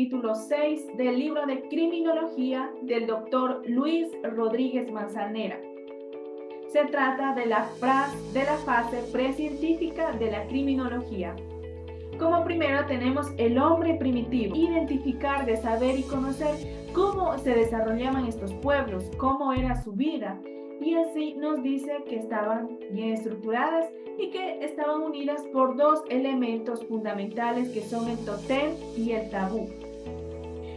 capítulo 6 del libro de Criminología del doctor Luis Rodríguez Manzanera. Se trata de la fase precientífica de la criminología. Como primero tenemos el hombre primitivo, identificar, de saber y conocer cómo se desarrollaban estos pueblos, cómo era su vida, y así nos dice que estaban bien estructuradas y que estaban unidas por dos elementos fundamentales que son el totem y el tabú.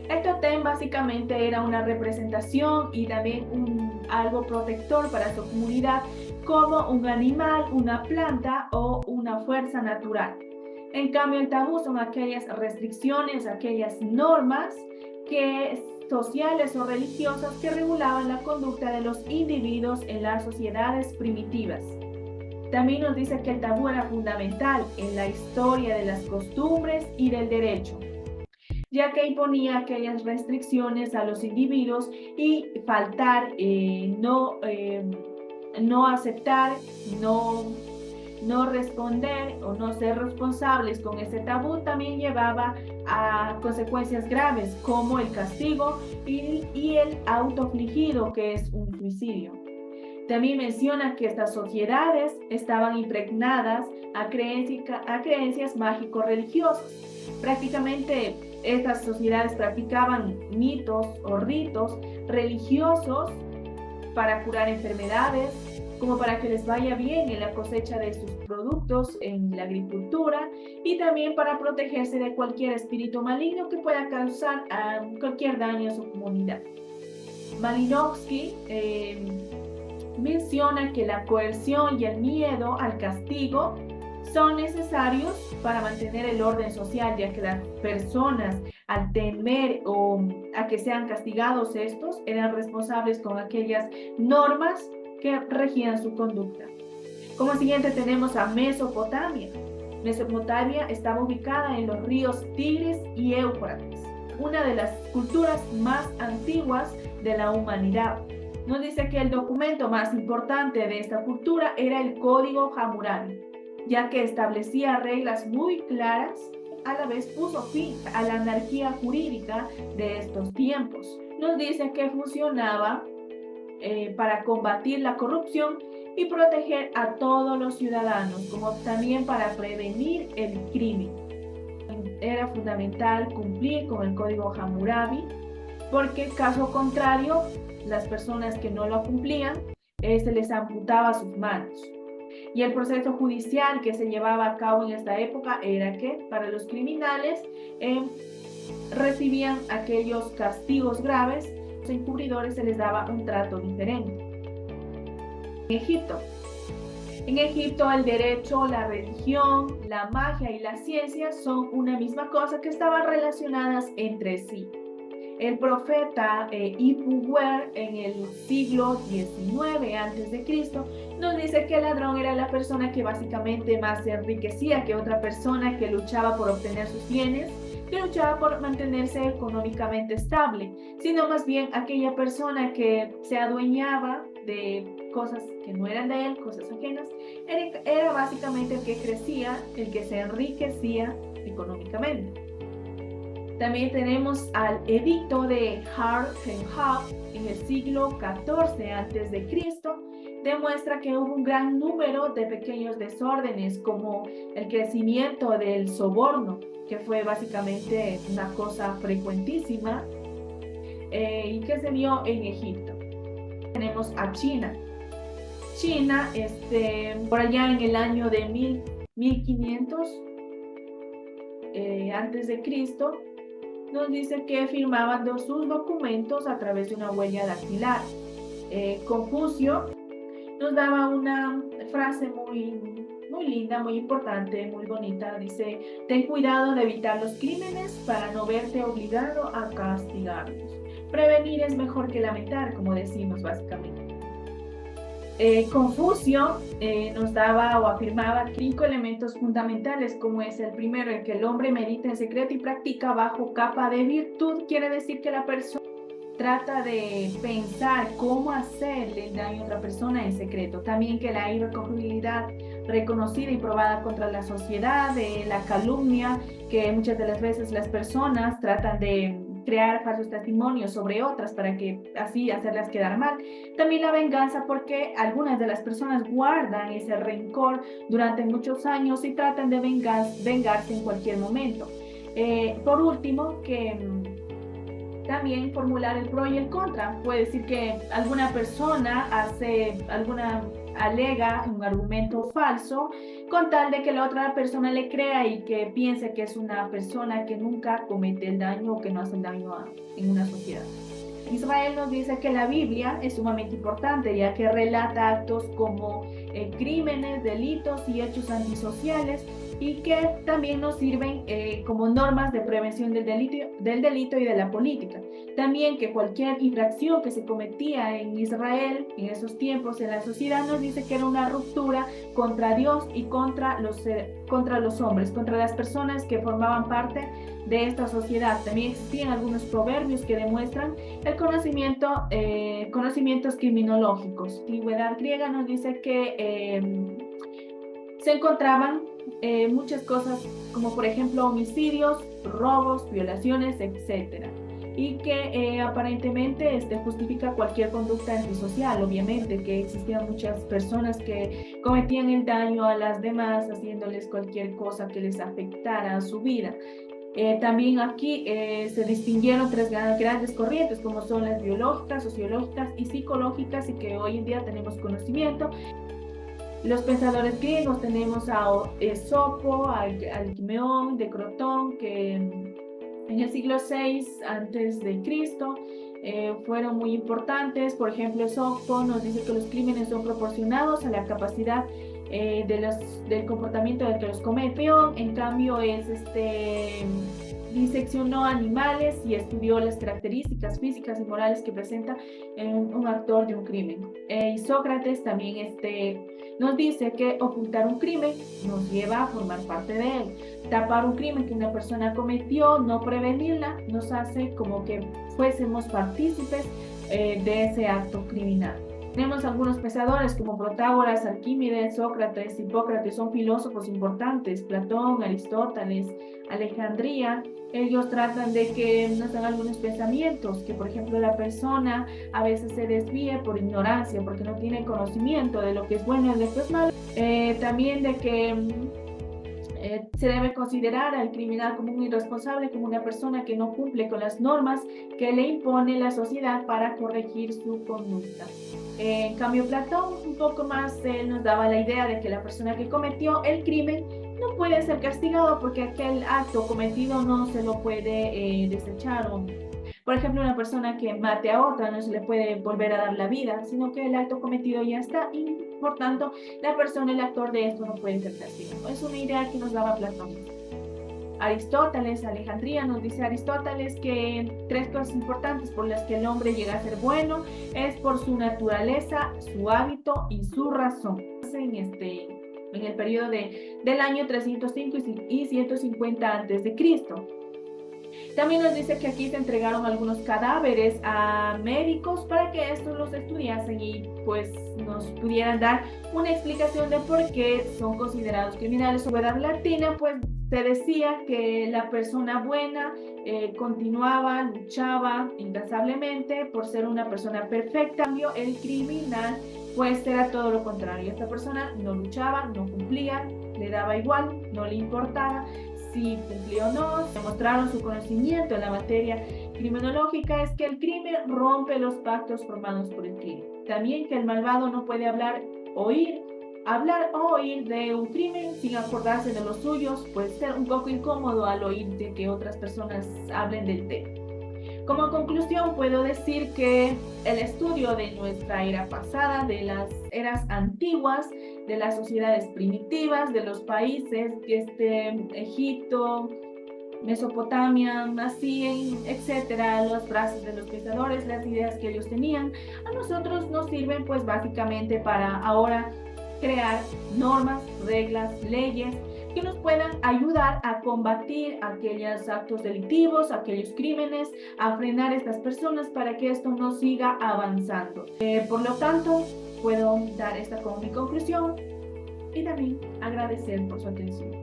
El totem básicamente era una representación y también algo protector para su comunidad, como un animal, una planta o una fuerza natural. En cambio, el tabú son aquellas restricciones, aquellas normas sociales o religiosas que regulaban la conducta de los individuos en las sociedades primitivas. También nos dice que el tabú era fundamental en la historia de las costumbres y del derecho, ya que imponía aquellas restricciones a los individuos y faltar, no aceptar, no responder o no ser responsables con ese tabú también llevaba a consecuencias graves como el castigo y el autoafligido, que es un suicidio. También menciona que estas sociedades estaban impregnadas a creencias mágico-religiosas. Prácticamente estas sociedades practicaban mitos o ritos religiosos para curar enfermedades, como para que les vaya bien en la cosecha de sus productos en la agricultura y también para protegerse de cualquier espíritu maligno que pueda causar cualquier daño a su comunidad. Malinowski menciona que la coerción y el miedo al castigo son necesarios para mantener el orden social, ya que las personas, al temer o a que sean castigados estos, eran responsables con aquellas normas que regían su conducta. Como siguiente tenemos a Mesopotamia. Mesopotamia estaba ubicada en los ríos Tigris y Éufrates, una de las culturas más antiguas de la humanidad. Nos dice que el documento más importante de esta cultura era el Código Hammurabi, ya que establecía reglas muy claras, a la vez puso fin a la anarquía jurídica de estos tiempos. Nos dice que funcionaba para combatir la corrupción y proteger a todos los ciudadanos, como también para prevenir el crimen. Era fundamental cumplir con el Código Hammurabi, porque caso contrario, las personas que no lo cumplían, se les amputaba sus manos. Y el proceso judicial que se llevaba a cabo en esta época era que para los criminales recibían aquellos castigos graves, los encubridores se les daba un trato diferente. En Egipto el derecho, la religión, la magia y la ciencia son una misma cosa que estaban relacionadas entre sí. El profeta Ipuwer en el siglo XIX a.C. nos dice que el ladrón era la persona que básicamente más se enriquecía que otra persona que luchaba por obtener sus bienes, que luchaba por mantenerse económicamente estable, sino más bien aquella persona que se adueñaba de cosas que no eran de él, cosas ajenas, era básicamente el que crecía, el que se enriquecía económicamente. También tenemos al edicto de Har-Enhaf en el siglo XIV a.C. Demuestra que hubo un gran número de pequeños desórdenes, como el crecimiento del soborno, que fue básicamente una cosa frecuentísima y que se dio en Egipto. Tenemos a China. China, por allá en el año de 1500 antes de Cristo, nos dice que firmaban sus documentos a través de una huella dactilar. Confucio nos daba una frase muy linda, muy importante, muy bonita. Dice: ten cuidado de evitar los crímenes para no verte obligado a castigarlos. Prevenir es mejor que lamentar, como decimos básicamente. Confucio nos daba o afirmaba 5 elementos fundamentales, como es el primero, el que el hombre medita en secreto y practica bajo capa de virtud. Quiere decir que la persona trata de pensar cómo hacerle daño a otra persona en secreto. También que la irrecogibilidad reconocida y probada contra la sociedad, de la calumnia, que muchas de las veces las personas tratan de crear falsos testimonios sobre otras para que así hacerlas quedar mal. También la venganza, porque algunas de las personas guardan ese rencor durante muchos años y tratan de vengarse en cualquier momento. Por último, que también formular el pro y el contra. Puede decir que alguna persona alega un argumento falso con tal de que la otra persona le crea y que piense que es una persona que nunca comete el daño o que no hace el daño en una sociedad. Israel nos dice que la Biblia es sumamente importante, ya que relata actos como crímenes, delitos y hechos antisociales, y que también nos sirven como normas de prevención del delito y de la política. También que cualquier infracción que se cometía en Israel en esos tiempos en la sociedad nos dice que era una ruptura contra Dios y contra los hombres, contra las personas que formaban parte de esta sociedad. También existían algunos proverbios que demuestran el conocimientos criminológicos. La antigüedad griega nos dice que se encontraban muchas cosas como por ejemplo homicidios, robos, violaciones, etcétera, y que aparentemente justifica cualquier conducta antisocial. Obviamente que existían muchas personas que cometían el daño a las demás haciéndoles cualquier cosa que les afectara a su vida. También aquí se distinguieron tres grandes corrientes, como son las biológicas, sociológicas y psicológicas, y que hoy en día tenemos conocimiento. Los pensadores griegos tenemos a Esopo, a Alquimeón, de Crotón, que en el siglo VI antes de Cristo fueron muy importantes. Por ejemplo, Esopo nos dice que los crímenes son proporcionados a la capacidad del comportamiento del que los comete. En cambio, diseccionó animales y estudió las características físicas y morales que presenta un actor de un crimen. Y Sócrates también nos dice que ocultar un crimen nos lleva a formar parte de él. Tapar un crimen que una persona cometió, no prevenirla, nos hace como que fuésemos partícipes de ese acto criminal. Tenemos algunos pensadores como Protágoras, Arquímedes, Sócrates, Hipócrates, son filósofos importantes, Platón, Aristóteles, Alejandría. Ellos tratan de que nos dan algunos pensamientos, que por ejemplo la persona a veces se desvíe por ignorancia, porque no tiene conocimiento de lo que es bueno y de lo que es malo. También de que se debe considerar al criminal como un irresponsable, como una persona que no cumple con las normas que le impone la sociedad para corregir su conducta. En cambio, Platón, un poco más, nos daba la idea de que la persona que cometió el crimen no puede ser castigado porque aquel acto cometido no se lo puede desechar. Por ejemplo, una persona que mate a otra no se le puede volver a dar la vida, sino que el acto cometido ya está y por tanto la persona, el actor de esto no puede ser castigado. Es una idea que nos daba Platón. Aristóteles, Alejandría, nos dice Aristóteles que tres cosas importantes por las que el hombre llega a ser bueno es por su naturaleza, su hábito y su razón. En el periodo del año 305 y 150 a.C. También nos dice que aquí se entregaron algunos cadáveres a médicos para que estos los estudiasen y pues nos pudieran dar una explicación de por qué son considerados criminales. En la Edad Latina pues se decía que la persona buena continuaba, luchaba incansablemente por ser una persona perfecta. En cambio, el criminal pues era todo lo contrario. Esta persona no luchaba, no cumplía, le daba igual, no le importaba si cumplió o no. Demostraron su conocimiento en la materia criminológica. Es que el crimen rompe los pactos formados por el crimen. También que el malvado no puede hablar o oír de un crimen sin acordarse de los suyos. Puede ser un poco incómodo al oír de que otras personas hablen del tema. Como conclusión, puedo decir que el estudio de nuestra era pasada, de las eras antiguas, de las sociedades primitivas, de los países, Egipto, Mesopotamia, así, etcétera, las frases de los pensadores, las ideas que ellos tenían, a nosotros nos sirven pues básicamente para ahora crear normas, reglas, leyes que nos puedan ayudar a combatir aquellos actos delictivos, aquellos crímenes, a frenar a estas personas para que esto no siga avanzando. Por lo tanto, puedo dar esta como mi conclusión. y también agradecer por su atención.